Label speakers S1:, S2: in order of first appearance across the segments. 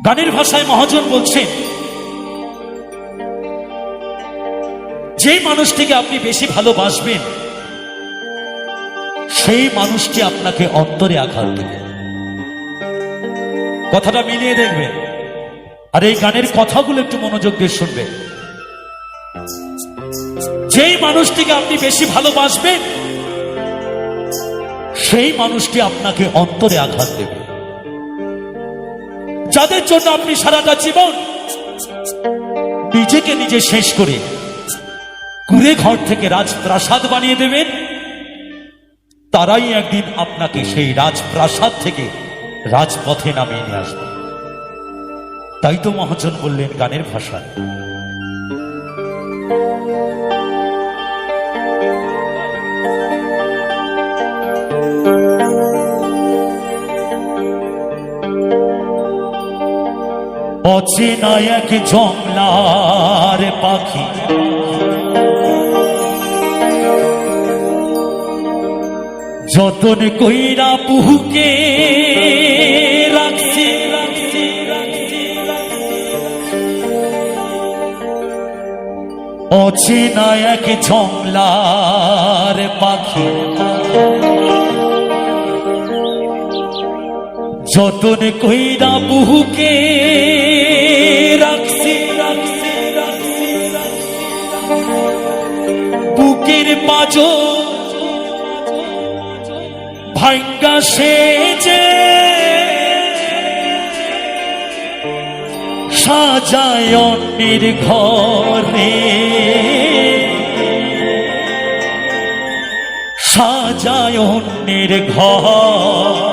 S1: গানের ভাষায় মহাজন বলছেন, যে মানুষটিকে আপনি বেশি ভালোবাসবেন সেই মানুষটি আপনাকে অন্তরে আঘাত দেবে। কথাটা মিলিয়ে দেখবেন, আর এই গানের কথাগুলো একটু মনোযোগ দিয়ে শুনবেন। যেই মানুষটিকে আপনি বেশি ভালোবাসবেন সেই মানুষটি আপনাকে অন্তরে আঘাত দেবে। যাদের জন্য আপনি সারাটা জীবন নিজেকে নিজে শেষ করে কুড়ে ঘর থেকে রাজপ্রাসাদ বানিয়ে দেবেন, তারাই একদিন আপনাকে সেই রাজপ্রাসাদ থেকে রাজপথে নামিয়ে নিয়ে আসবে। তাই তো মহাজন বললেন গানের ভাষায়, অচেনা এক জংলার পাখি যতন কইরা পুহুকে রাখছি, অচেনা এক জংলার পাখি যতন কইরা পুহুকে রাখছি, বুকের পাঁজর ভাঙ্গা সেজে সাজায় অন্যের ঘরে, সাজায় অন্যের ঘর।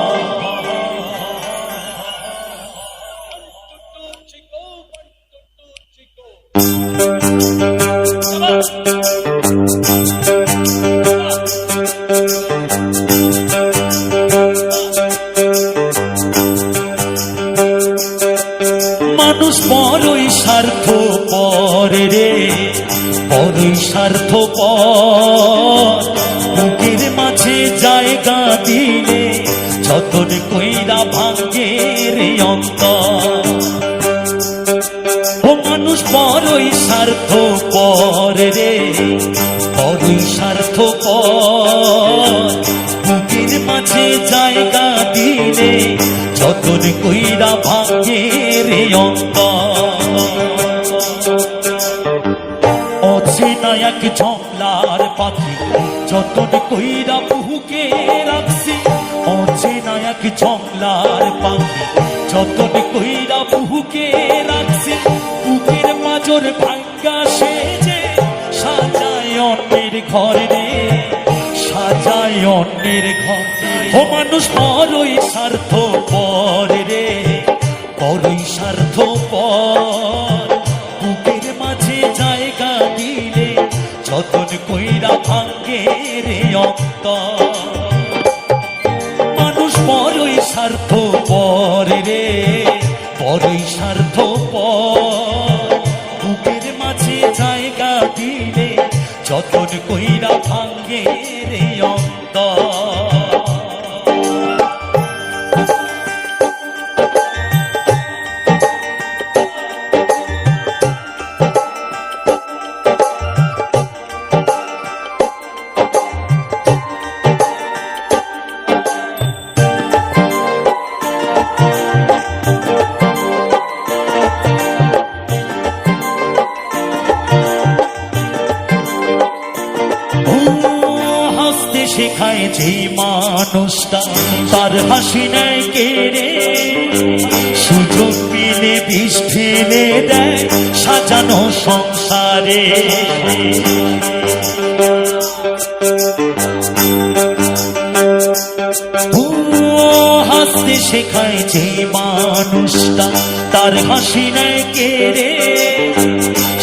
S1: মানুষ বড়ই স্বার্থপর রে, বড়ই স্বার্থপর। বুকের মাঝে জায়গা দিলে যতন কইরা ভাঙ্গে রে অন্তর। ও মানুষ বড়ই স্বার্থপর রে, বড়ই স্বার্থপর। বুকের মাঝে জায়গা দিলে যতন কইরা ভাঙ্গে রে অন্তর। অচেনা এক জংলার পাখি যতন কইরা পুহুকে রাখছি, অচেনা এক জংলার পাখি যতন কইরা পুহুকে রাখছি। বুকের পাঁজর ভাঙ্গা সেজে সাজায় অন্যের ঘরে রে, সাজায় অন্যের ঘর। ও মানুষ বড়ই স্বার্থপর রে, বড়ই স্বার্থপর। বুকের মাঝে জায়গা দিলে যতন কইরা ভাঙ্গে রে অন্তর। মানুষ বড়ই স্বার্থপর রে, বড়ই স্বার্থপর। বুকের মাঝে জায়গা দিলে যতন কইরা ভাঙ্গে রে অন্তর। শেখায় যে মানুষটা তার হাসি নেয় কেড়ে, সুযোগ পেলে বিষ ঢেলে দেয় সাজানো সংসারে। হাসতে শেখায় যে মানুষটা তার হাসি নেয় কেড়ে,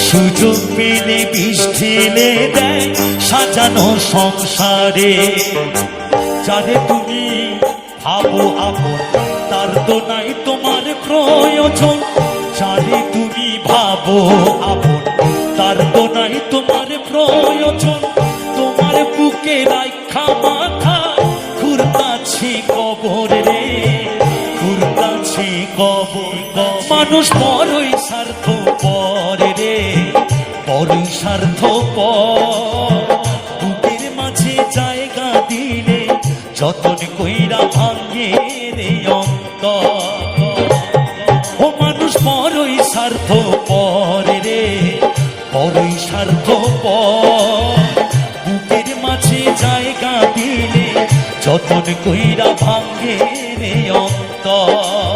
S1: সুযোগ পেলে বিষ ঢেলে দেয় সাজানো সংসারে। যারে তুমি ভাবো আপন তার তো নাই তোমার প্রয়োজন, যারে তুমি ভাবো আপন তার তো নাই তোমার প্রয়োজন। তোমার বুকে রাখা মাথা ঘুরতাছে কবর রে, ঘুরতাছে কবর। মানুষ বড়ই স্বার্থপর রে, বড়ই স্বার্থপর। বুকের মাঝে জায়গা দিলে যতন কইরা ভাঙে রে অন্তর। ও মানুষ বড়ই স্বার্থপর রে, বড়ই স্বার্থপর। বুকের মাঝে জায়গা দিলে যতন কইরা ভাঙে রে অন্তর।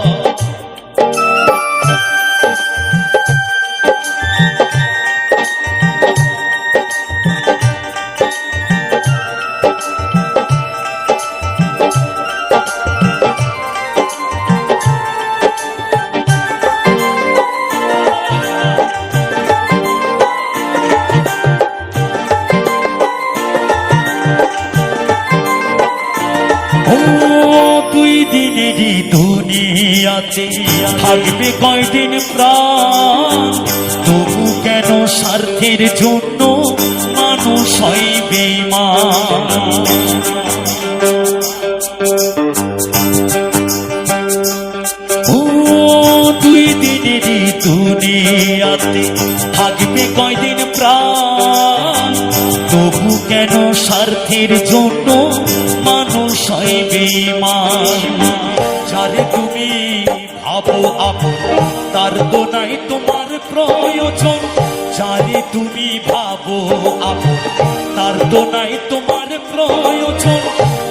S1: দুই দিনেরই দুনিয়াতে থাকবে কয়দিন প্রাণ, তবু কেন স্বার্থের জন্য মানুষ হয় বেঈমান। ও দুই দিনেরই দুনিয়াতে থাকবে কয়দিন প্রাণ, তবু কেন স্বার্থের জন্য মানুষ হয় বেঈমান। যারে তুমি ভাবো আপন তার তো নাই তোমার প্রয়োজন, যারে তুমি ভাবো আপন তার তো নাই তোমার প্রয়োজন।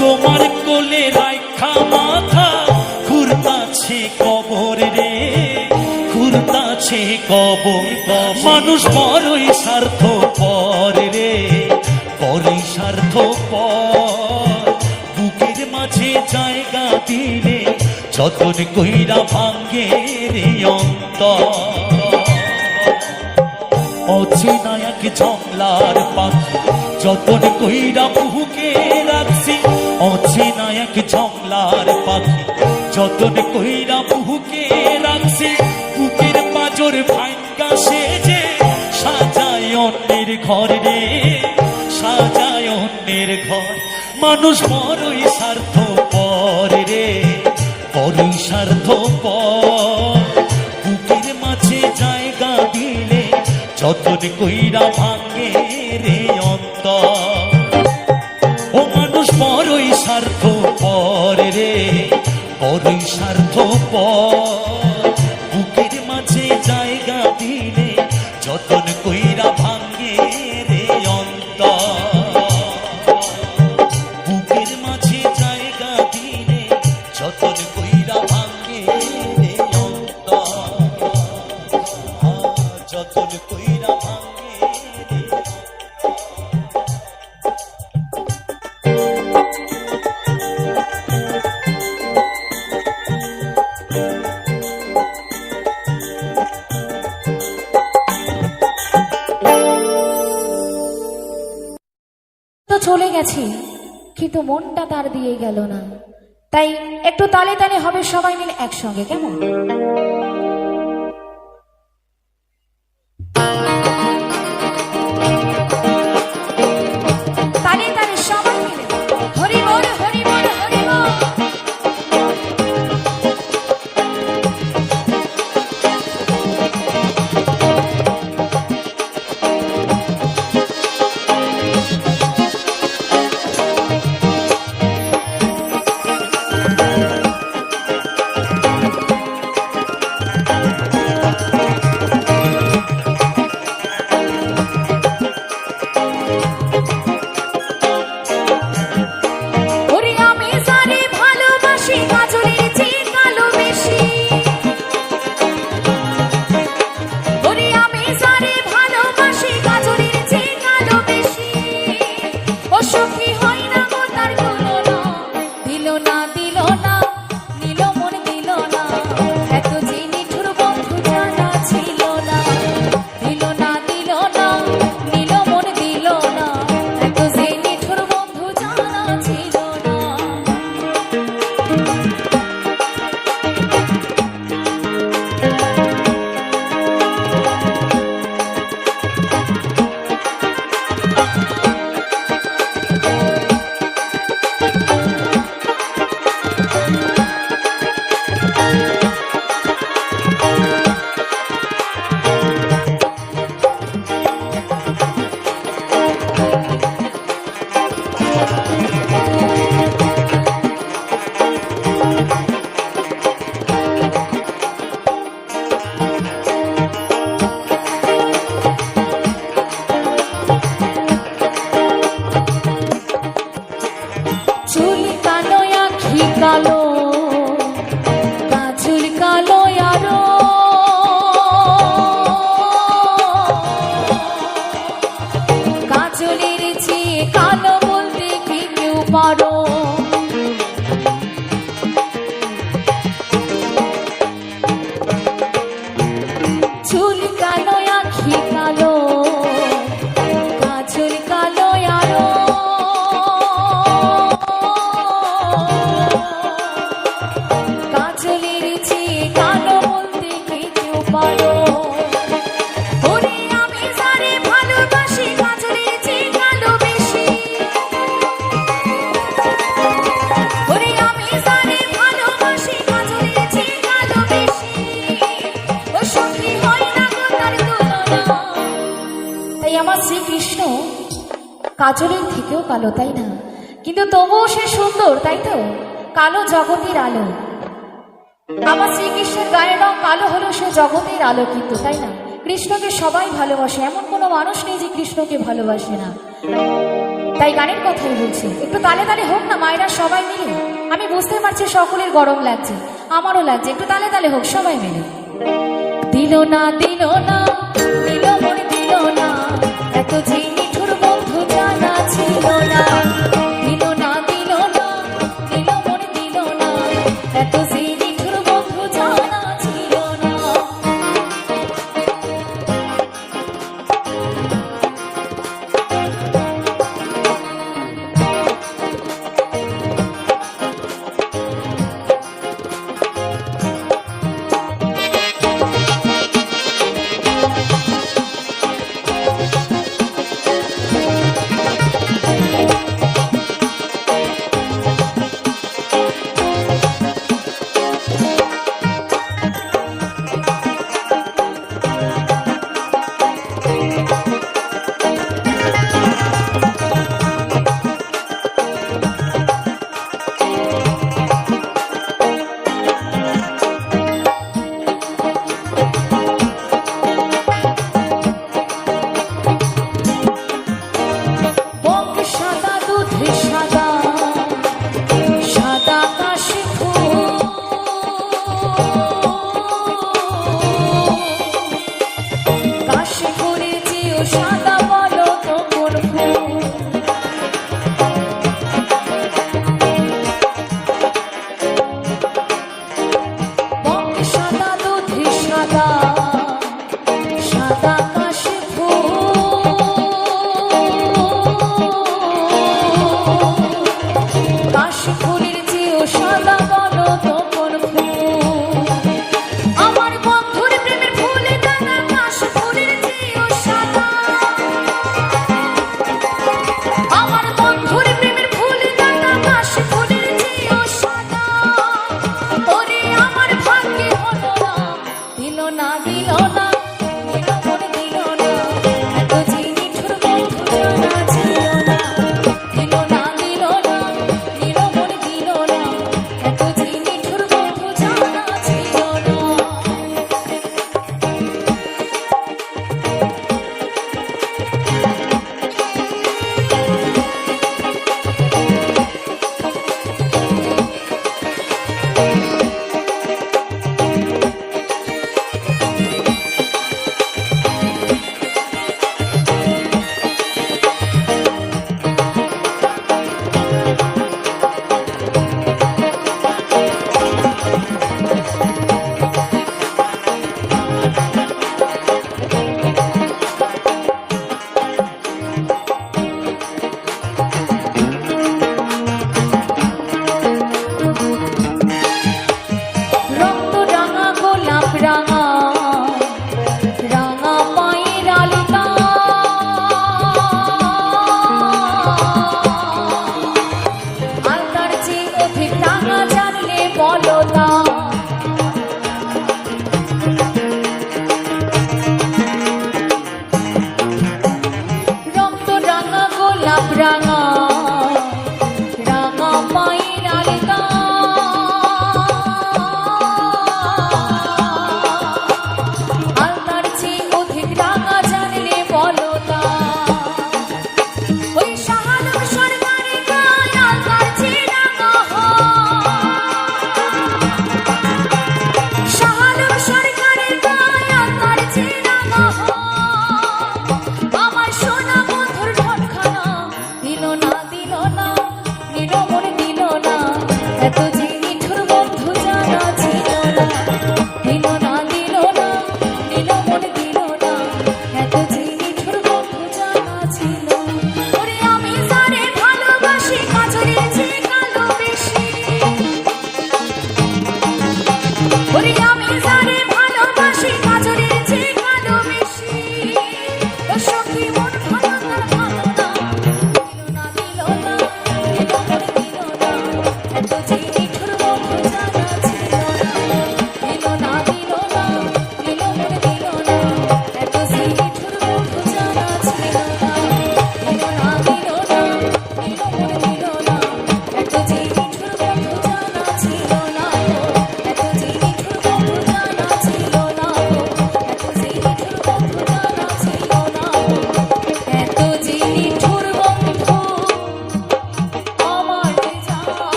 S1: তোমার কোলে রাখা মাথা ঘুরতাছে কবর রে, ঘুরতাছে কবর। মানুষ বড়ই স্বার্থপর রে, বড়ই স্বার্থপর। বুকের মাঝে জায়গা দিলে যতন কইরা ভাঙ্গে রে অন্তর। অচেনা এক জংলার পাখি যতন কইরা বুকে রাখছি, অচেনা এক জংলার পাখি যতন কইরা বুকে রাখছি। বুকের পাজর ভাঙ্গা সেজে সাজায় অন্যের ঘর রে, সাজায় অন্যের ঘর। মানুষ বড়ই স্বার্থপর রে, বড়ই স্বার্থপর। বুকের মাঝে জায়গা দিলে যতন কইরা ভাঙ্গে রে অন্তর। ও মানুষ বড়ই স্বার্থপর রে, বড়ই স্বার্থপর। বুকের মাঝে জায়গা দিলে যতন কইরা ভাঙ্গে রে অন্তর। বুকের মাঝে জায়গা দিলে যতন কইরা ভাঙ্গে রে অন্তর। যতন কইরা ভাঙ্গে রে।
S2: তো চলে গেছে, কিন্তু মনটা তার দিয়ে গেল না। তাই একটু তালে তালে হবে সবাই মিলে একসঙ্গে, কেমন? তালে তালে সবাই মিলে হরি বল হরি বল হরি বল। কাজলের থেকেও কালো, তাই না? কিন্তু তবুও সে সুন্দর, তাই তো? কালো জগতের আলো। আমার শ্রীকৃষ্ণের গায়ের রং কালো হলো, সে জগতের আলো, কিন্তু তাই না? কৃষ্ণকে সবাই ভালোবাসে, এমন কোনো মানুষ নেই যে কৃষ্ণকে ভালোবাসে না। তাই গানের কথাই বলছি, একটু তালে তালে হোক না মায়েরা সবাই মিলে। আমি বুঝতে পারছি সকলের গরম লাগছে, আমারও লাগছে, একটু তালে তালে হোক সবাই মিলে। দিল না দিল না দিল মন দিল না, এত যে নিঠুর বন্ধু জানা ছিল না। দিল না দিল না দিল মন দিল না, এত যে নিঠুর বন্ধু জানা ছিল না।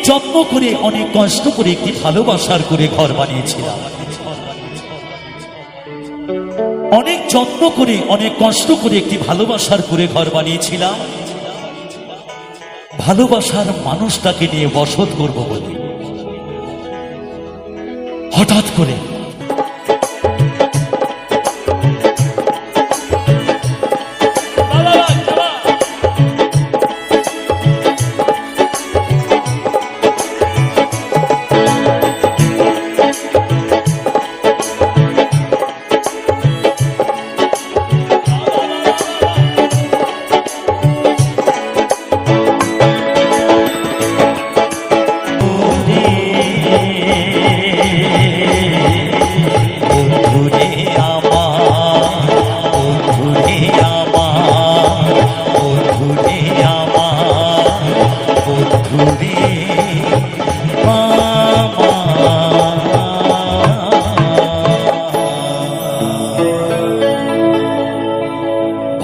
S1: যত্ন করে অনেক কষ্ট করে একটি ভালোবাসার করে ঘর বানিয়েছিলাম। অনেক যত্ন করে অনেক কষ্ট করে একটি ভালোবাসার করে ঘর বানিয়েছিলাম, ভালোবাসার মানুষটাকে নিয়ে বসত করব বলে। হঠাৎ করে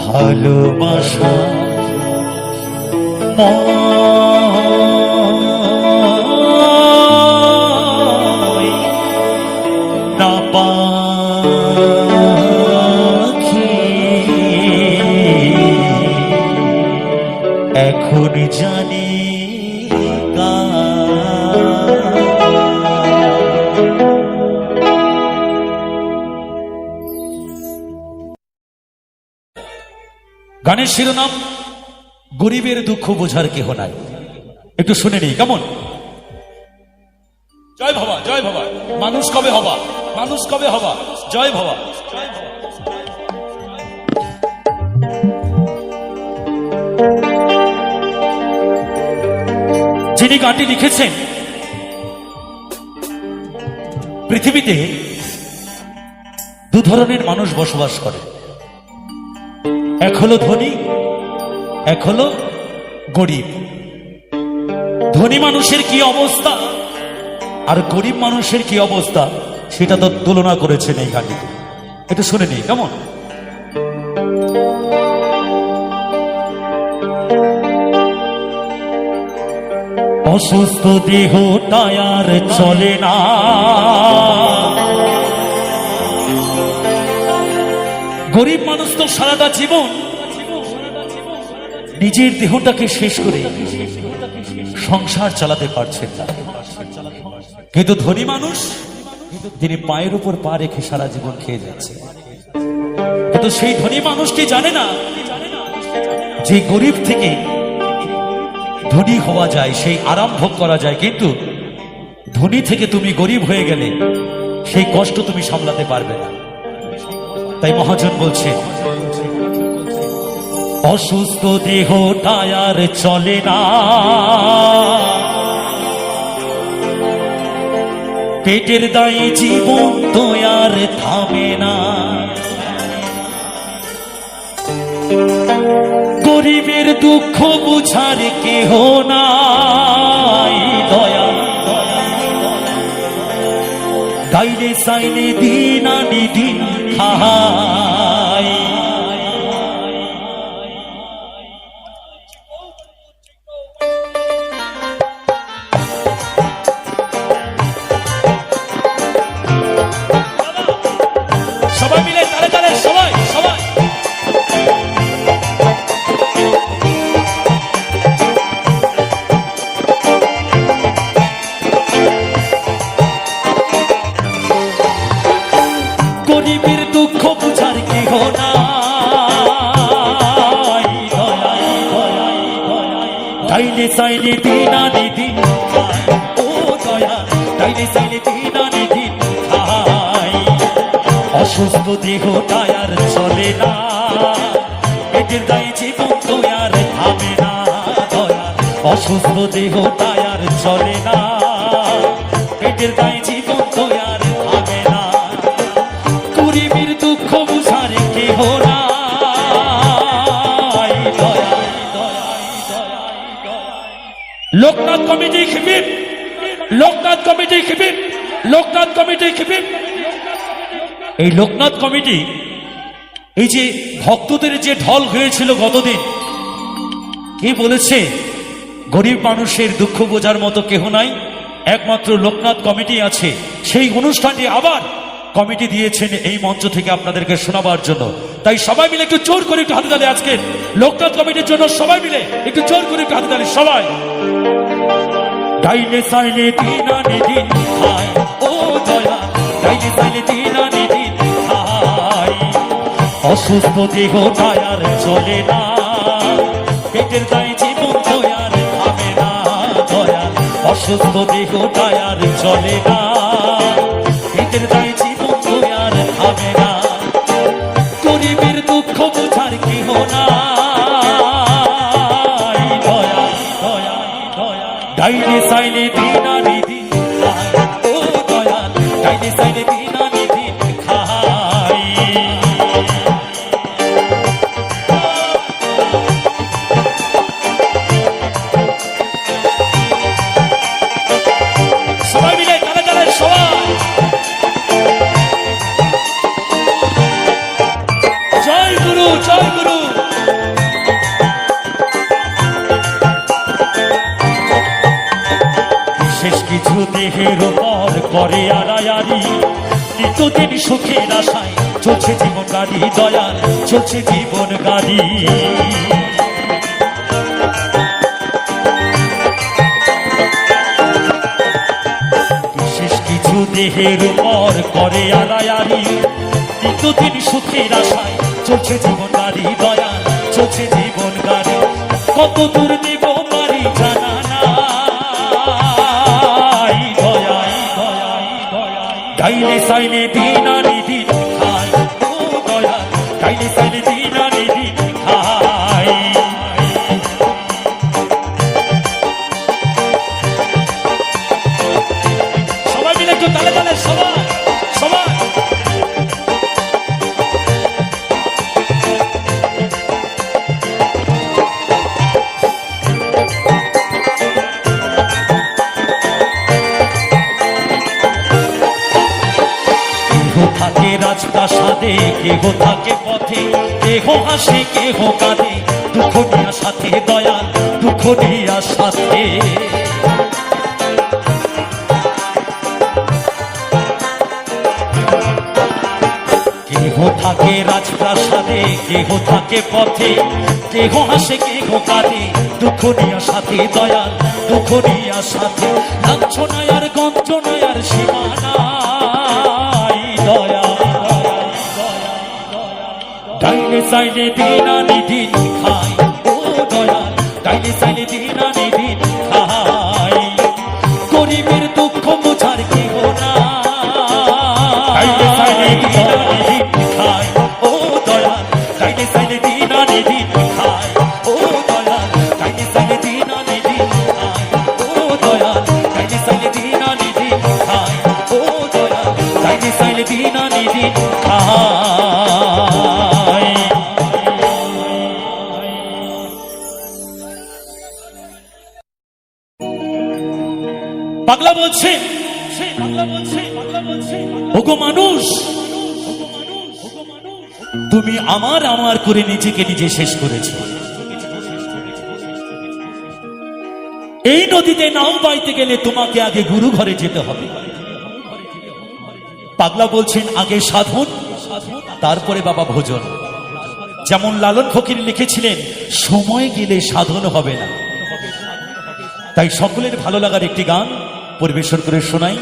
S1: ভালোবাসা না পাখি এখন জানি গানের শিরোনাম গরিবের দুঃখ বোঝার কেহ নাই। একটু শুনে নিই কেমন? জয় বাবা, জয় বাবা, মানুষ কবে হবা, মানুষ কবে হবা, জয় বাবা। যিনি গানটি লিখেছেন, পৃথিবীতে দু ধরনের মানুষ বসবাস করে, এক হলো ধনী, এক হলো গরিব। ধনী মানুষের কি অবস্থা আর গরিব মানুষের কি অবস্থা সেটা তো তুলনা করেছেন এই গানটিতে। এটা শুনে নিই কেমন? অসুস্থ দেহটা আর চলে না, গরিব মানুষ তো সারাটা জীবন নিজের দেহটাকে শেষ করে সংসার চালাতে পারছেন না, কিন্তু ধনী মানুষ তিনি পায়ের উপর পা রেখে সারা জীবন খেয়ে যাচ্ছে। কিন্তু সেই ধনী মানুষটি জানে না যে গরিব থেকে ধনী হওয়া যায়, সেই আরাম ভোগ করা যায়, কিন্তু ধনী থেকে তুমি গরিব হয়ে গেলে সেই কষ্ট তুমি সামলাতে পারবে না। তাই মহাজন বলছে, অসুস্থ দেহটা আর চলে না, পেটের দায়ে জীবন তো আর থামে না, গরিবের দুঃখ বুঝার কেহ নাই, দয়া গাইলে সাইলে দিন আনি দিন খাই। সবাই মিলে তালে তালে, সবাই সবাই গরিবের দুঃখ বুঝার কেহ নাই, গাইলে সাইলে দিন আনি দিন খাই, ও দয়া গাইলে সাইলে দিন আনি দিন খাই। অসুস্থ দেহটা আর চলে না, পেটের দায়ে জীবন তো আর থামে না, দয়া অসুস্থ দেহটা আর চলে না, পেটের দায়ে জীবন তো আর থামে না, গরিবের দুঃখ বুঝার কেহ নাই, দয়া। লোকনাথ কমিটি খিবির, লোকনাথ কমিটি খিবির, লোকনাথ কমিটি খিবির। এই লোকনাথ কমিটি এই যে ভক্তদের যে ঢল হয়েছিল গতদিন, কে বলেছে গরিব মানুষের দুঃখ বোঝার মতো কেহ নাই, একমাত্র লোকনাথ কমিটি আছে। সেই অনুষ্ঠানটি আবার কমিটি দিয়েছেন এই মঞ্চ থেকে আপনাদেরকে শোনাবার জন্য। তাই সবাই মিলে একটু জোর করে একটু হাতে তালে, আজকে লোকনাথ কমিটির জন্য সবাই মিলে একটু জোর করে একটু হাতে তালে সবাই। ডাইনে সাইলে দিন আনি দিন খাই, ও দয়া ডাইনে সাইলে দিন আনি দিন খাই। অসুস্থ দেহ টায়ার চলে না, পেটের দায় জীবন দয়ার খাবে না দয়া। অসুস্থ দেহ টায়ার চলে না, পেটের দায় জীবন দয়ার খাবে না। গরিবের দুঃখ বোঝার কেহ নাই, দয়া দয়া দয়া। ডাইনে সাইলে দিন আনি দিন খাই, ও দয়া ডাইনে সাইলে দিন আনি দিন খাই। সবাই মিলে তালে তালে সবাই। জয় গুরু জয় গুরু। বিশেষ কিছু দেহের উপর করে আড়ায়ারি, নিত্যদিন সুখের আশায় চলছে জীবন গাড়ি দয়াল, চলছে জীবন গাড়ি। বিশেষ কিছু দেহের উপর করে আড়ায়ারি, নিত্যদিন সুখের আশায় চলছে জীবন গাড়ি দয়াল, চলছে জীবন গাড়ি। কত দূর নেব পারি জানা নাই, দয়া দয়া দয়া। ডাইনে সাইলে দিন আনি দিন খাই, ও দয়া ডাইনে সাইলে দিন আনি দিন খাই। সবাই মিলে একটু তালে তালে সবাই সবাই। কেহ থাকে রাজপ্রাসাদে, কেহ থাকে পথে, কেহ হাসে কেহ কাঁদে, দুঃখ নিয়া সাথে দয়াল, দুঃখ নিয়া সাথে। কেহ থাকে রাজপ্রাসাদে, কেহ থাকে পথে, কেহ হাসে কেহ কাঁদে, দুঃখ নিয়া সাথে দয়াল, দুঃখ নিয়া সাথে। লাঞ্ছনায়ার গঞ্জনায়ার সীমানাই, দয়া দয়া দয়া দয়া। ডাইনে সাইলে দিন আনি দিন খাই, ও দয়াল ডাইনে সাইলে দিন আনি দিন খাই। গরিবের দুঃখ বোঝার কেহ নাই, ডাইনে সাইলে দিন আনি দিন খাই, ও দয়াল ডাইনে সাইলে দিন আনি দিন খাই, ও দয়াল ডাইনে সাইলে দিন আনি দিন খাই, ও দয়াল ডাইনে সাইলে দিন আনি দিন খাই, ও দয়াল ডাইনে সাইলে দিন আনি দিন খাই। পাগলা বলছে, ওগো মানুষ, তুমি আমার আমার করে নিজেকে নিজে শেষ করেছো। এই নদীতে নাও বাইতে গেলে তোমাকে আগে গুরু ঘরে যেতে হবে। পাগলা বলছেন আগে সাধন, তারপরে বাবা ভোজন। যেমন লালন ফকির লিখেছিলেন, সময় গেলে সাধন হবে না। তাই সকলের ভালো লাগার একটি গান পরিবেশন করে শোনাই।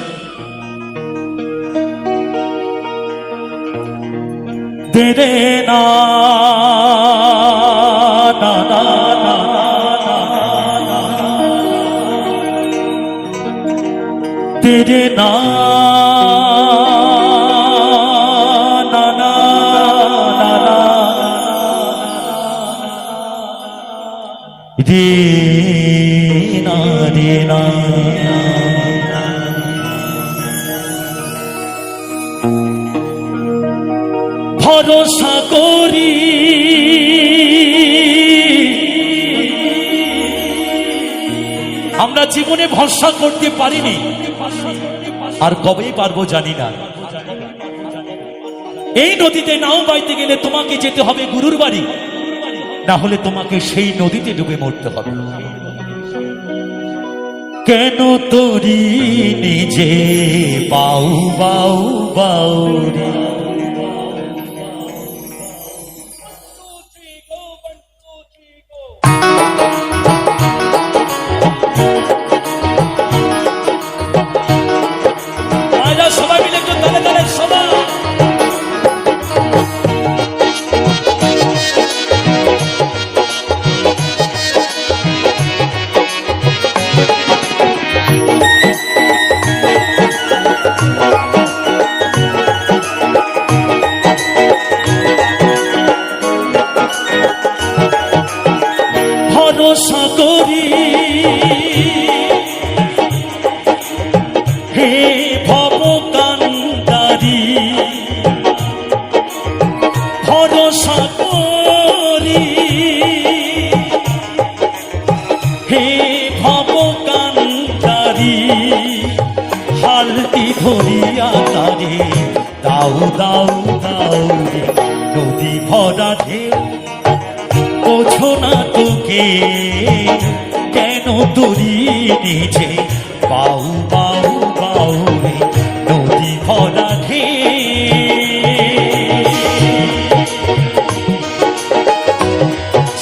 S1: দেরে না না না না না, তেরে না না না না না, রে না রে না। ভরসা করি আমরা জীবনে, ভরসা করতে পারিনি, আর কবেই পারবো জানি না। এই নদীতে নাও বাইতে গেলে তোমাকে যেতে হবে গুরুর বাড়ি, না হলে তোমাকে সেই নদীতে ডুবে মরতে হবে। কেন তোরি নিজে বাউ বাউ বাউরি। সবাই মিলে একটু তালে তালে সবাই ভরসা করি হে ভবকান্তারি, ভরসা করি হে ভবকান্তারি, হালটি ধরিয়া তারে দাও দাও দাও রে, নদী ভরা ঢেউ বোঝো না তোকে, কেন তোরি নিজে বাউ বাউ বাউ রে, নদী ভরা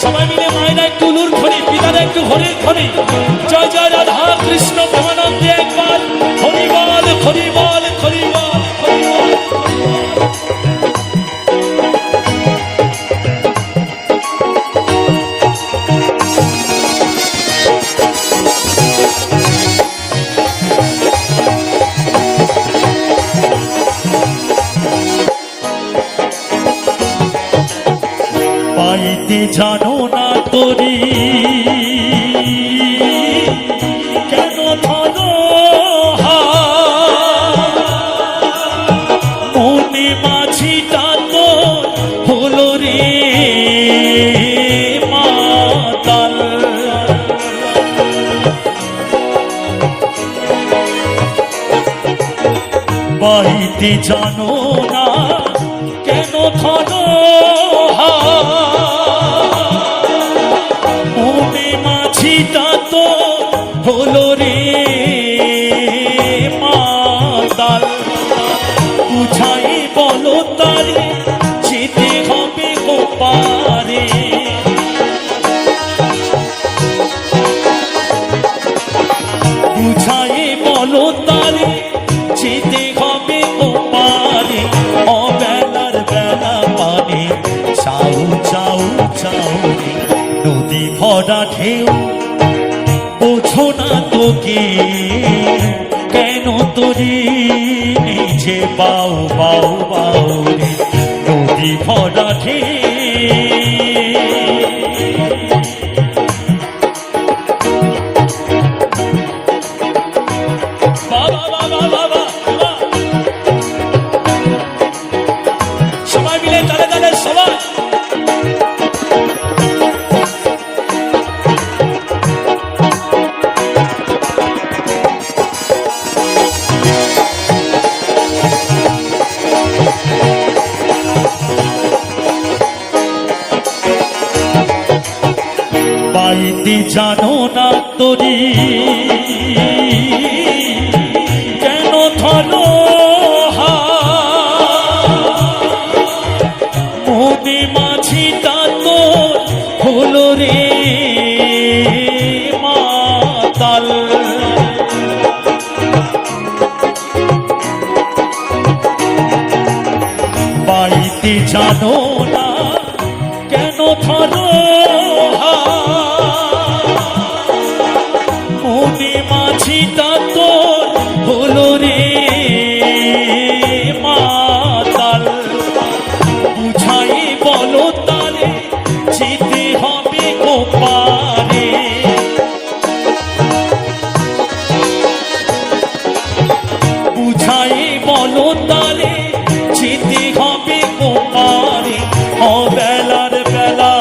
S1: সবাই মিলে মায়েরা একটু উলুর খনি, পিতারা একটু হরির খনি। জয় জয় রাধা কৃষ্ণ প্রেমানন্দে একবার হরিবল হরিবল হরিবল হরিবল। পাইতে জানো না তোরি কেন ধরো মনে মাঝিটা তো হলো রে মাতাল। পাইতে জানো না কেন ধরো মনে মাঝিটা তো হলো রে মাতাল। বুঝাই বলো তারে যেতে হবে ওপারে, বুঝাই বলো তারে যেতে হবে ওপারে, অবেলার বেলা পানে চাউ চাউ চাউ রে, নদী ভরা ঢেউ বোঝো না তোকে, কেন তোরি নিজে বাউ বাউ বাউ রে, নদী ভরা ঢেউ। বাবা বাবা বাবা সবাই মিলে তালে তালে সবাই পাইতে জানো না তোরি কেন ধরো মনে মাঝিটা তো হলো রে মাতাল। পাইতে জানো না কেন ধরো মনে মাঝিটা তো হলো রে মাতাল। বুঝাই বলো তারে যেতে হবে ওপারে, বুঝাই বলো তারে যেতে হবে ওপারে, অবেলার বেলা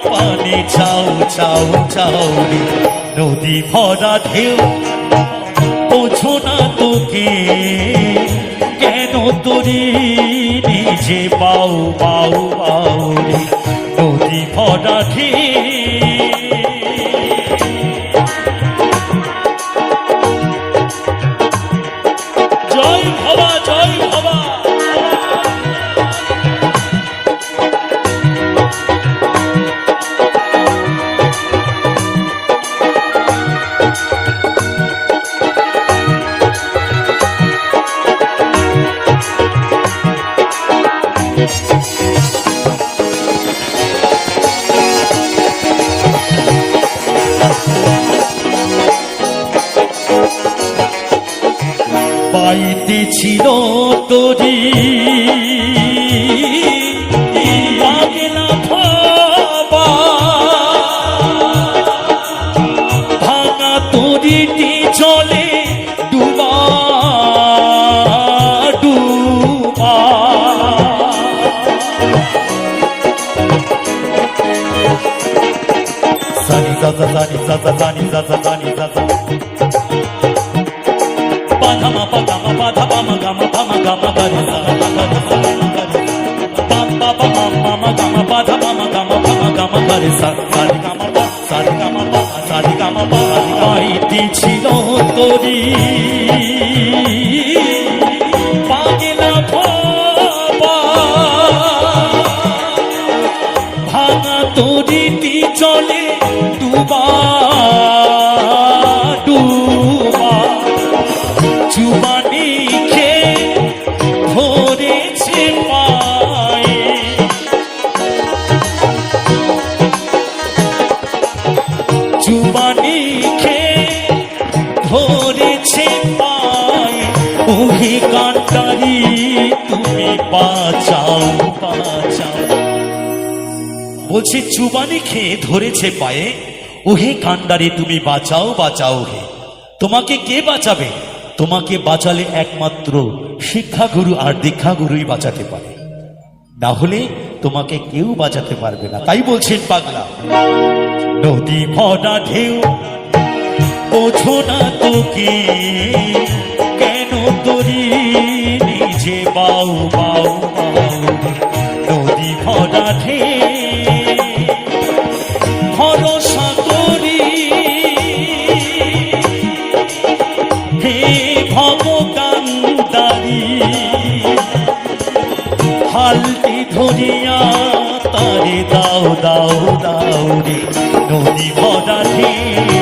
S1: পানে চাউ চাউ চাউ রে, নদী ভরা ঢেউ বোঝো না তোকে, কেন তোরি নিজে বাউ বাউ বাউ রে, নদী ভরা ঢেউ। za za za ni za za za ni za za za ni za za pa dha ma pa ga ma pa dha pa ma ga ma pa ma ga ma ga re sa ga ga re sa ga re pa pa pa ma ma ma ga ma pa dha pa ma ga ma pa ma ga ma ga re sa sa re ga ma pa sa re ga ma pa sa re ga ma pa পাইতে ছিল তোরি পাগলা ভাবা ভাঙা তরিটি চলে ডুবা ডুবা চুবানি খেয়ে ধরেছে পায়ে চুবানি খেয়ে ধরেছে পায়ে ওহে কান্ডারি তুমি বাঁচাও বাঁচাও বলছে চুবানি খেয়ে ধরেছে পায়ে ওহে কান্ডারি তুমি বাঁচাও বাঁচাও হে তোমাকে কে বাঁচাবে তোমাকে বাঁচালে একমাত্র শিক্ষাগুরু আর দীক্ষাগুরুই বাঁচাতে পারে না হলে তোমাকে কেউ বাঁচাতে পারবে না তাই বলছেন পাগলা নদী ভরা ঢেউ বোঝো না তোকে কেন তরি নিজে বাউ বাউ বাউ নদী ভরা ঢেউ ভরসা করি হে ভগকান্দারি হালটি ধরিয়া তারে দাও দাও দাও রে নদী ভরা ঢেউ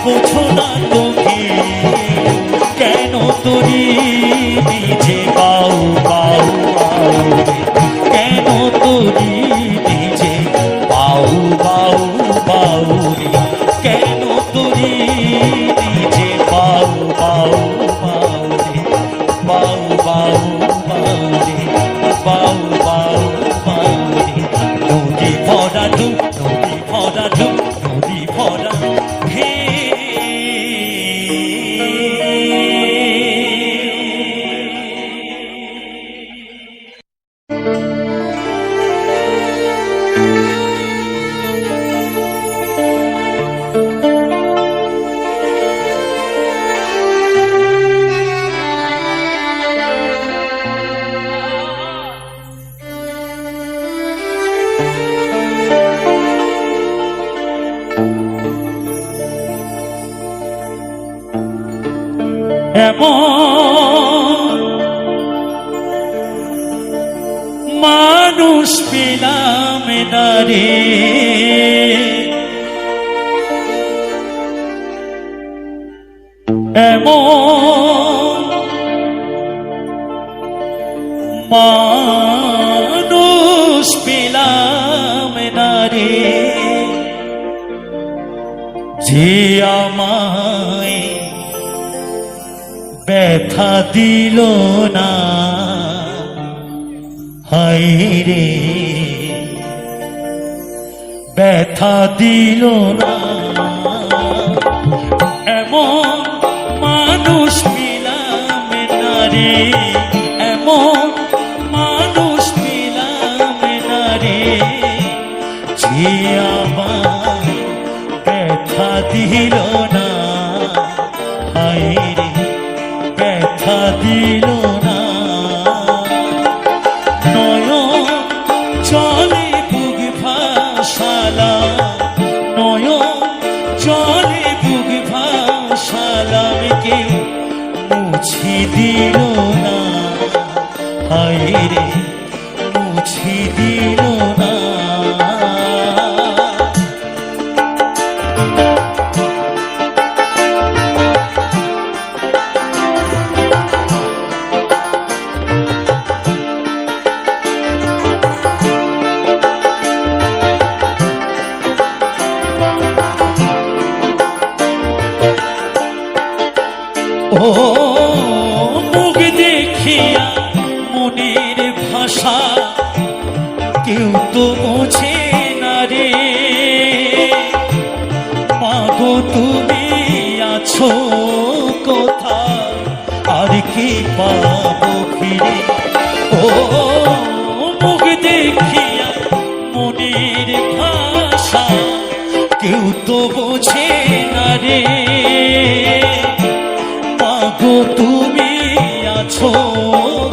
S1: বোঝো না তোকে কেন তরি নিজে বাউ বাউ বাউ রে কেন তরি নিজে বাউ বাউ বাউ রে কেন তরি নিজে বাউ বাউ বাউ রে বাউ বাউ বাউ রে বাউ বাউ বাউ রে নদী ভরা ডুব নদী ভরা ডুব নদী ভরা হে এমন মানুষ পেলাম না রে এমন মানুষ পেলাম না রে যে আমায় ব্যথা দিল না হায় রে ব্যথা দিল না এমন মানুষ পেলাম না রে এমন মানুষ পেলাম না রে যে আমায় ব্যথা দিল না হায় রে ব্যথা দিল না নয়ন চলে বুক ভাসালা নয়ন চলে বুক ভাসালাম কেউ মুছি দিল না হায় রে মুছি দিল না ও মুখ দেখিয়া মনের ভাষা কেউ তো বোঝে না রে মাগো তুমি আছো কোথায় আর কি পাবো ফিরে ও মুখ দেখিয়া মনের ভাষা কেউ তো বোঝে না রে, মাগো তুমি আছো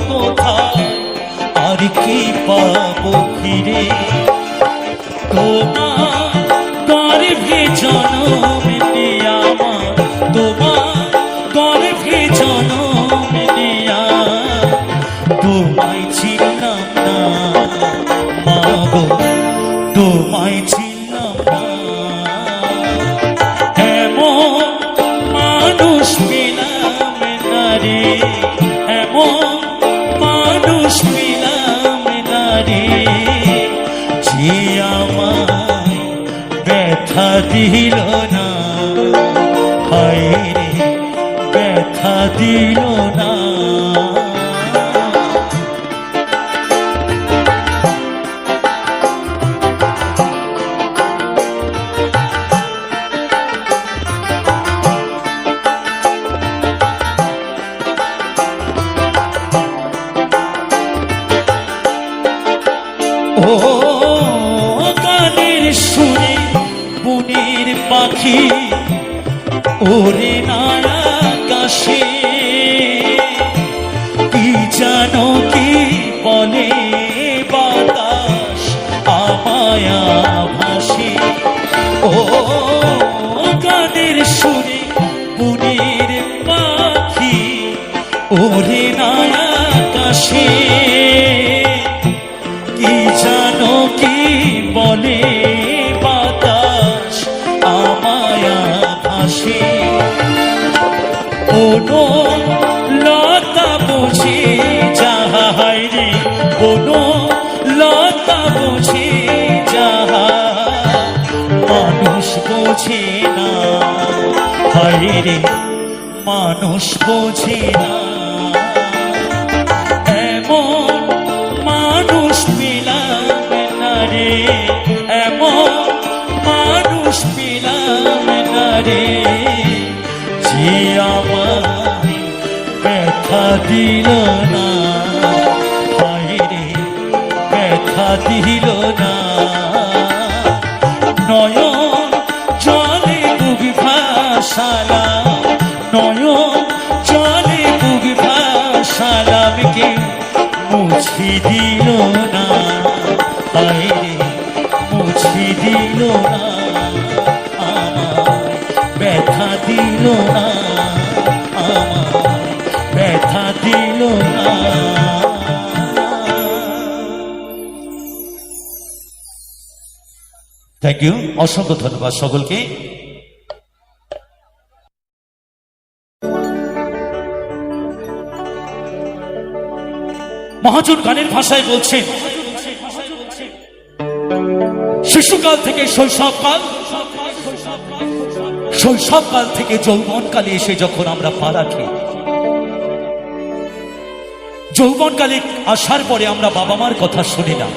S1: কোথায়, আর কি পাবো ফিরে, তোমার গর্ভে জনম নেয়া, তোমার গর্ভে জনম নেয়া, তোমায় চিনলাম না মাগো, তোমায় চিনলাম না, এমন মানুষ পেলাম না রে, এমন মানুষ পেলাম না রে, যে আমায় ব্যথা দিল না, হায় রে ব্যথা দিল না। ও গানের সুরে বনের পাখি ওরে না আকাশে, কি জানো কি বলে বাতাস আমায় ভাসে, ও গানের সুরে বনের পাখি ওরে না আকাশে, কি জানো কি বলে বাতাস আমায় ভাসে, কোনো লতা বোঝে যাহা, হায় রে কোনো লতা বোঝে যাহা, মানুষ বোঝে না, হায় রে মানুষ বোঝে না, এমন মানুষ পেলাম না রে, এমন মানুষ পেলাম না রে, যে আমায় ব্যথা দিল না, হায় রে ব্যথা দিল না, নয়ন জলে বুক ভাসালাম, নয়ন জলে বুক ভাসালাম, কেউ মুছি দিল না, হায় রে মুছি দিল না, আমায় ব্যথা দিল না, আমায় ব্যথা দিল না। থ্যাংক ইউ, অসংখ্য ধন্যবাদ সকলকে। মহাজন গানের ভাষায় বলছেন, শিশুকাল থেকে শৈশবকাল, শৈশবকাল থেকে যৌবনকালে এসে যখন আমরা পা রাখি, যৌবনকালে আসার পরে আমরা বাবা মার কথা শুনি না,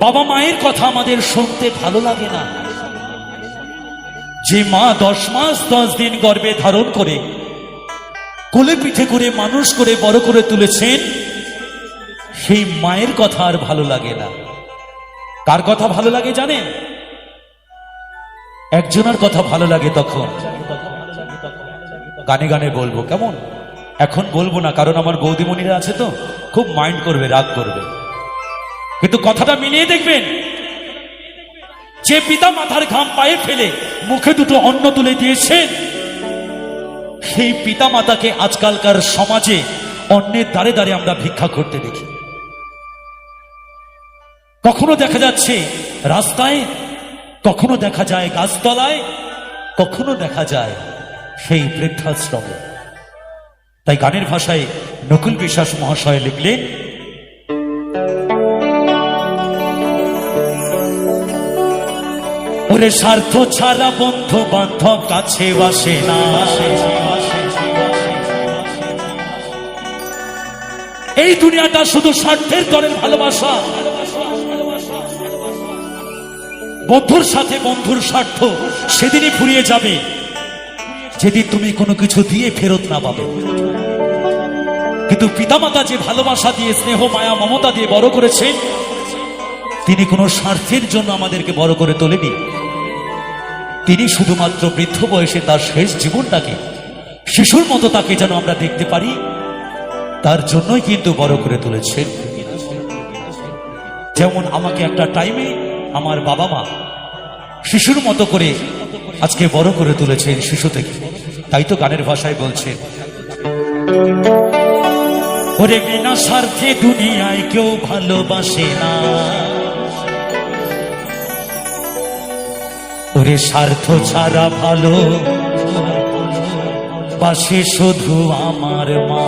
S1: বাবা মায়ের কথা আমাদের শুনতে ভালো লাগে না। যে মা 10 মাস 10 দিন গর্ভে ধারণ করে কোলে পিঠে করে মানুষ করে বড় করে তুলেছেন, সেই মায়ের কথা আর ভালো লাগে না। কার কথা ভালো লাগে জানেন? একজনের কথা ভালো লাগে। তখন গানে গানে বলবো, কেমন? এখন বলবো না, কারণ আমার বৌদিমণিরা আছে তো, খুব মাইন্ড করবে, রাগ করবে, কিন্তু কথাটা মিলিয়ে দেখবেন। যে পিতা মাতার ঘাম পায়ে ফেলে মুখে দুটো অন্ন তুলে দিয়েছেন, সেই পিতা মাতাকে আজকালকার সমাজে অন্যের দ্বারে দ্বারে আমরা ভিক্ষা করতে দেখি। কখনো দেখা যাচ্ছে রাস্তায়, কখনো দেখা যায় গাছতলায়, কখনো দেখা যায় সেই বৃদ্ধাশ্রমে। তাই গানের ভাষায় নকুল বিশ্বাস মহাশয় লিখলেন, ওরে স্বার্থ ছাড়া বন্ধু বান্ধব কাছে বাসে না, এই দুনিয়াটা শুধু স্বার্থের তরে ভালোবাসা। বন্ধুর সাথে বন্ধুর স্বার্থ সেদিনই ফুরিয়ে যাবে যেদিন তুমি কোনো কিছু দিয়ে ফেরত না পাবে। কিন্তু পিতামাতা যে ভালোবাসা দিয়ে, স্নেহ মায়া মমতা দিয়ে বড় করেছেন, তিনি কোনো স্বার্থের জন্য আমাদেরকে বড় করে তোলেনি। তিনি শুধুমাত্র বৃদ্ধ বয়সে তার শেষ জীবনটাকে শিশুর মতো তাকে যেন আমরা দেখতে পারি, তার জন্যই কিন্তু বড় করে তুলেছেন। যেমন আমাকে একটা টাইমে আমার বাবা মা শিশুর মতো করে আজকে বড় করে তুলেছেন শিশু থেকে। তাই তো গানের ভাষায় বলছেন, ওরে বিনা স্বার্থে দুনিয়ায় কেউ ভালোবাসে না, ওরে স্বার্থ ছাড়া ভালো বাসে শুধু আমার মা,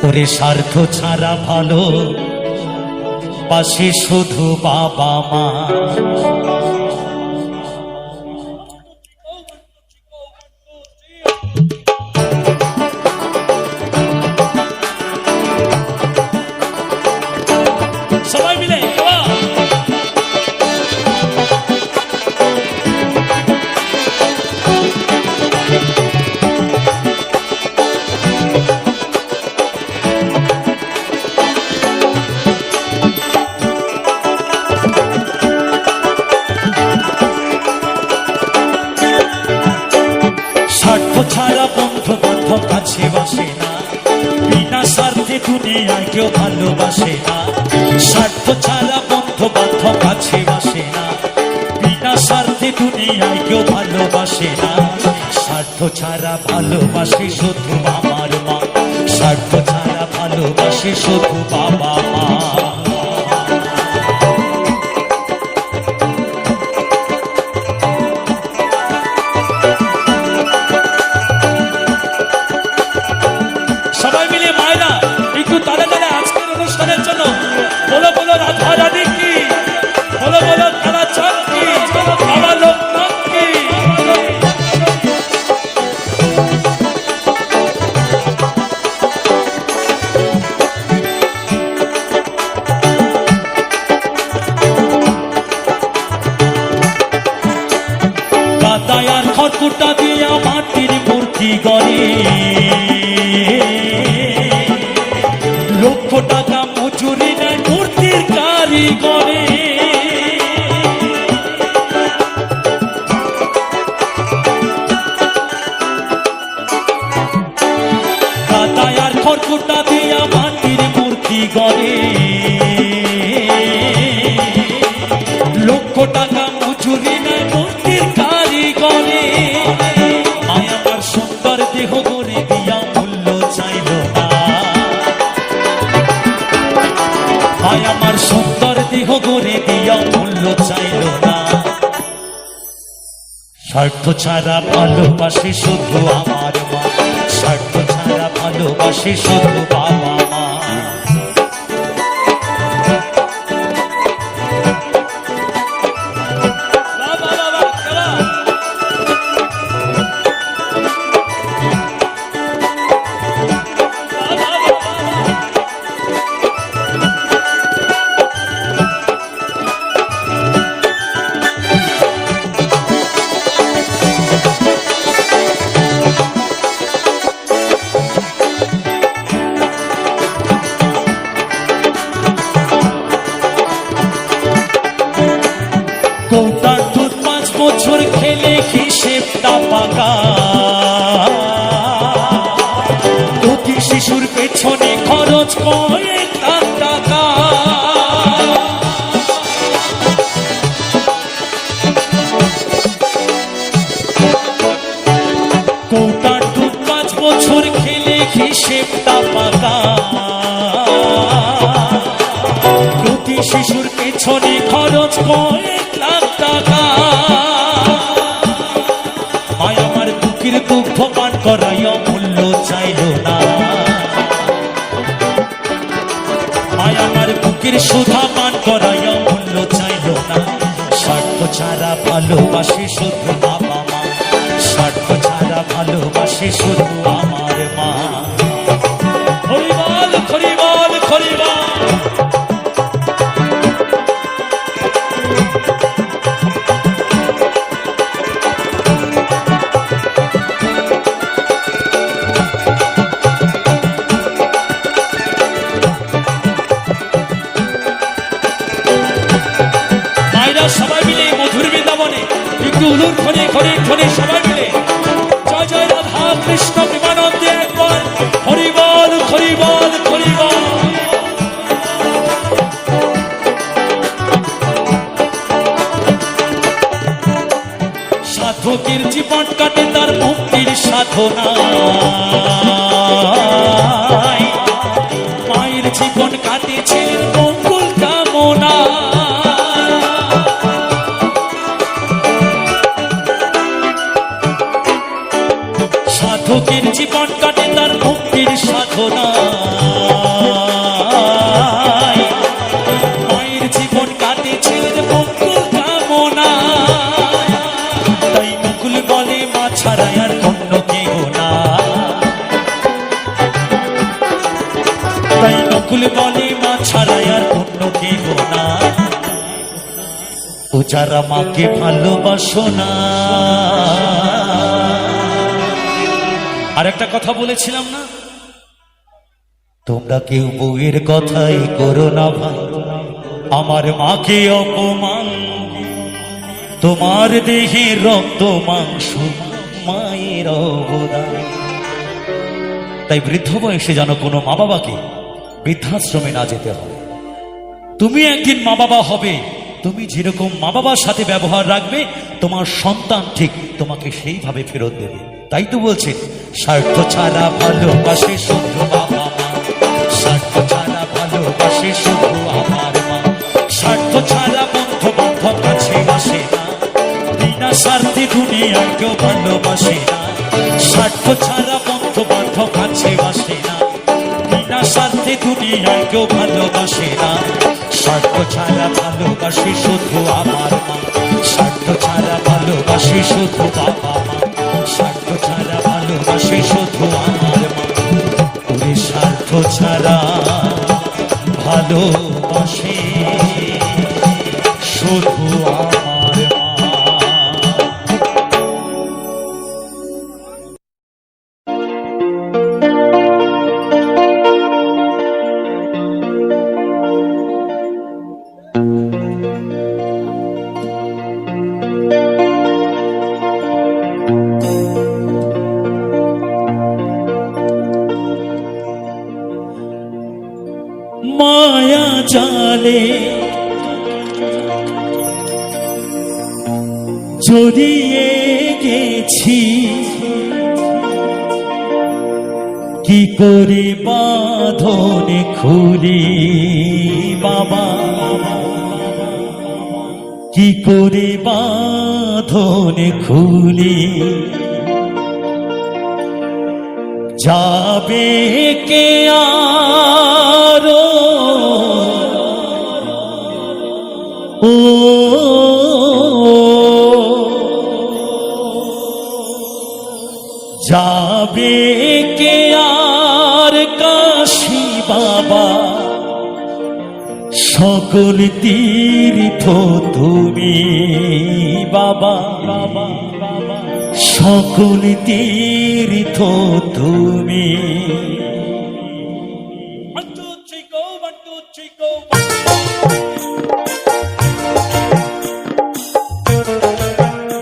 S1: ওরে স্বার্থ ছাড়া ভালো বাসে শুধু বাবা মা। সবাই মিলে স্বার্থ ছাড়া বন্ধু বান্ধব কাছে বসে না, বিনা স্বার্থে দুনিয়ায় কেউ ভালোবাসে না। স্বার্থ ছাড়া বন্ধু বান্ধব কাছে বসে না, বিনা স্বার্থে দুনিয়ায় কেউ ভালোবাসে না। স্বার্থ ছাড়া ভালোবাসে শুধু আমার মা, স্বার্থ ছাড়া ভালোবাসে শুধু বাবা মা। সবাই মিলে মায়েরা একটু তালে তালে আজকের অনুষ্ঠানের জন্য বলো বলো রাধা রানী কি, বলো বলো তারা চাঁদ কি, বাবা লোকনাথ কি। কাদায় আর খড়কুটা দিয়া মাটির মূর্তি গড়ে, লক্ষ টাকা মজুরি নেয় মূর্তির কারিগরে। কাদায় আর খড়কুটা দিয়া মাটির মূর্তি গড়ে, লক্ষ টাকা মজুরি নেয় মূর্তির কারিগরে। মায় আমার সুন্দর দেহ গড়ে দিয়া মূল্য চাইল না, মায় আমার সুন্দর দেহ গড়ে দিয়া মূল্য চাইল না। স্বার্থ ছাড়া ভালোবাসে শুধু আমার মা, স্বার্থ ছাড়া ভালোবাসে শুধু বাবা মা। কৌটার দুধ 5 বছর খেলে হিসেবটা পাকা, প্রতি শিশুর পেছনে খরচ কয়েক লাখ টাকা। কৌটার দুধ 5 বছর খেলে হিসেবটা পাকা, প্রতি শিশুর পেছনে খরচ কয়েক লাখ টাকা। মায় আমার বুকের দুগ্ধ পান করাইয়া মূল্য চাইল না, মায় আমার বুকের সুধা পান করাইয়া মূল্য চাইল না। স্বার্থ ছাড়া ভালোবাসে শুধু বাবা মা, স্বার্থ ছাড়া ভালোবাসে শুধু আমার মা। হরিবল হরিবল হরিবল। বৃন্দাবনে একটু উলুর খনি খনি খনি সবাই মিলে জয় জয় রাধা কৃষ্ণ প্রেমানন্দে একবার হরিবল হরিবল হরিবল। সাধকের জীবন কাটে তার মুক্তির সাধনা, মায়ের জীবন কাটেছে মঙ্গল কামনা। সাধকের জীবন কাটে তার মুক্তির সাধনা, মায়ের জীবন কাটেছে মঙ্গল কামনা। তাই নকুল বলে মা ছাড়া আর অন্য কেউ না, তাই নকুল বলে মা ছাড়া আর অন্য কেউ না। ও যারা মাকে ভালোবাসো না। আর একটা কথা বলেছিলাম না, তোমরা কেউ বউয়ের কথাই করো না ভাই, আমার মাকে অপমান। তোমার দেহে রক্ত মাংস মায়ের অবদান। তাই বৃদ্ধ বয়সে যেন কোনো মা বাবাকে বৃদ্ধাশ্রমে না যেতে হয়। তুমি একদিন মা বাবা হবে, তুমি যেরকম মা বাবার সাথে ব্যবহার রাখবে তোমার সন্তান ঠিক তোমাকে সেইভাবে ফেরত দেবে। তাই তো বলছেন স্বার্থ ছাড়া ভালোবাসে শুধু বাবা মা, স্বার্থ ছাড়া ভালোবাসে শুধু আমার মা, স্বার্থ ছাড়া বন্ধু বান্ধব কাছে বাসে না, বিনা স্বার্থে দুনিয়ায় কেউ ভালোবাসে না। স্বার্থ ছাড়া বন্ধু বান্ধব কাছে বাসে না, বিনা স্বার্থে দুনিয়ায় কেউ ভালোবাসে না। স্বার্থ ছাড়া ভালোবাসে শুধু আমার মা, স্বার্থ ছাড়া ভালোবাসে শুধু বাবা মা, স্বার্থ ছাড়া ভালোবাসে শুধু আমার মা। ওরে স্বার্থ ছাড়া ভালোবাসে শুধু আমার মা। মায়া জালে জড়িয়ে গেছি, কি করে বাঁধন খুলি বাবা, কি করে বাঁধন খুলি। যাবে কে আরো ও যাবে কে আর কাশী বাবা, সকল তীর্থ তুমি বাবা, সকল তীর্থ তুমি।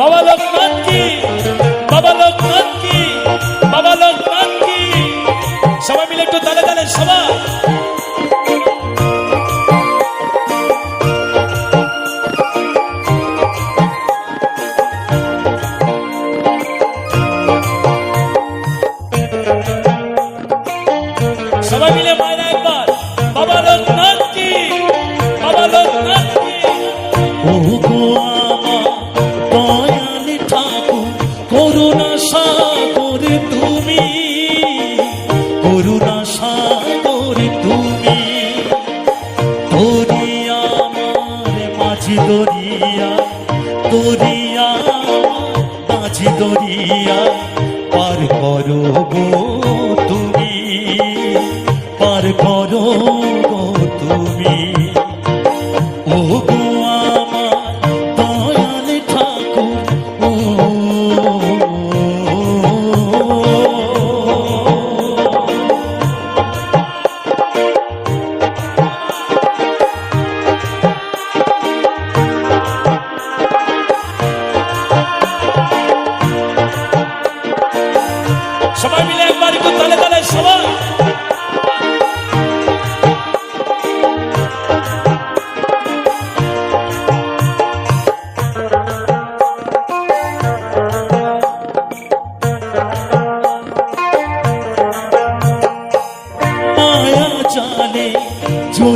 S1: বাবা লোকনাথ কি, বাবা লোকনাথ কি, বাবা লোকনাথ কি। সবাই মিলে একটু তালে তালে সবাই। সবাই মিলে মায়েরা একবার বাবা লোকনাথ কি, বাবা লোকনাথ কি। ও গো আমার দয়াল ঠাকুর করুণা সাগর তুমি, করুণা সাগর তুমি। দরিয়া আমার মাঝি দরিয়া, দরিয়া মাঝি দরিয়া পার করো গো তুমি, পার করো গো তুমি। ও গো আমার দয়াল ঠাকুর ও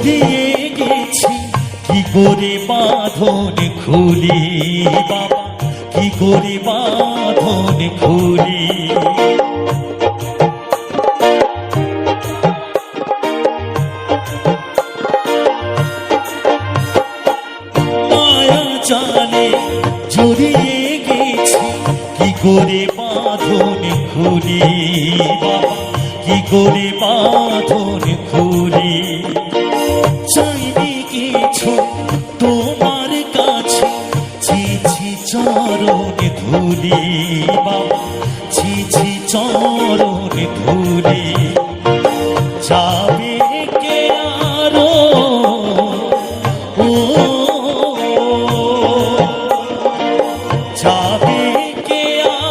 S1: জড়িয়ে গেছি কি করে বাঁধন খুলি বাবা, কি করে বাঁধন খুলি। মায়া জালে জড়িয়ে গেছি কি করে বাঁধন খুলি বাবা, কি করে বাঁধন খুলি। চাইনি কিছু তোমার কাছে, ছি চরণ ধুলি বাবা, ছি চরণ ধুলি। যাবে কে আরো ও, যাবে কে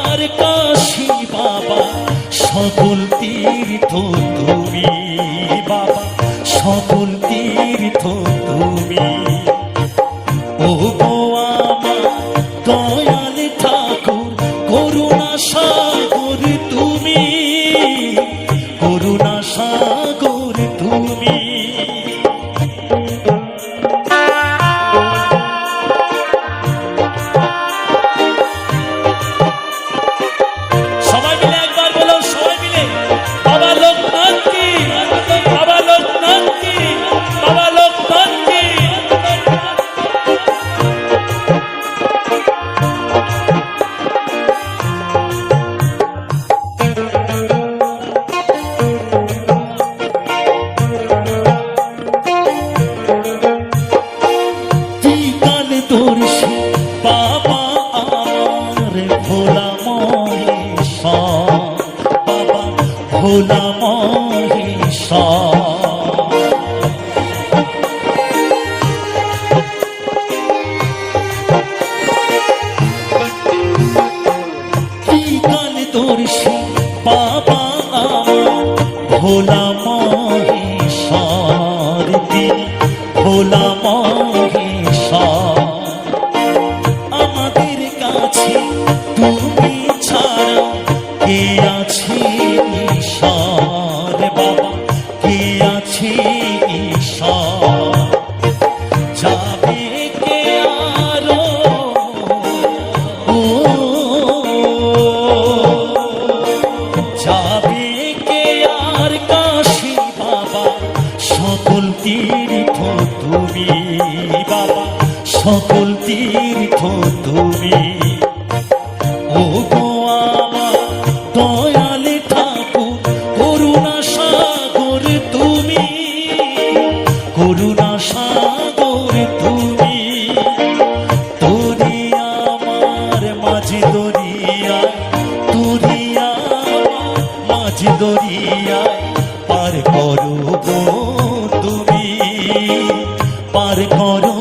S1: আর কাশী বাবা, সকল তীর্থ তুমি বাবা, সকল তীর্থ তুমি। ও গো আমার দয়াল ঠাকুর, করুণা সাগর তুমি, করুণা সাগর তুমি। সবাই মিলে একবার বলো, সবাই মিলে বাবা লোকনাথ কি, বাবা লোকনাথ কি, বাবা লোকনাথ কি। ত্রিকাল দর্শী বাবা আমার ভোলা মহেশ্বর, বাবা ভোলা মহেশ্বর। ত্রিকাল দর্শী বাবা আমার ভোলা মহেশ্বর, তিনি ভোলা মহেশ্বর। আমাদের কাছে তুমি ছাড়া কে আছে ঈশ্বর বাবা, কে আছে ঈশ্বর। যাবে কে আরো ও, যাবে কে আর কাশী বাবা, সকল তীর্থ তুমি বাবা, সকল তীর্থ তুমি। ও গো আমার দয়াল ঠাকুর, করুণা সাগর তুমি, করুণা সাগর তুমি। তোরি আমার মাঝ দরিয়ায়, তোরি আমার মাঝ দরিয়ায় পার করো গো তুমি, পার করো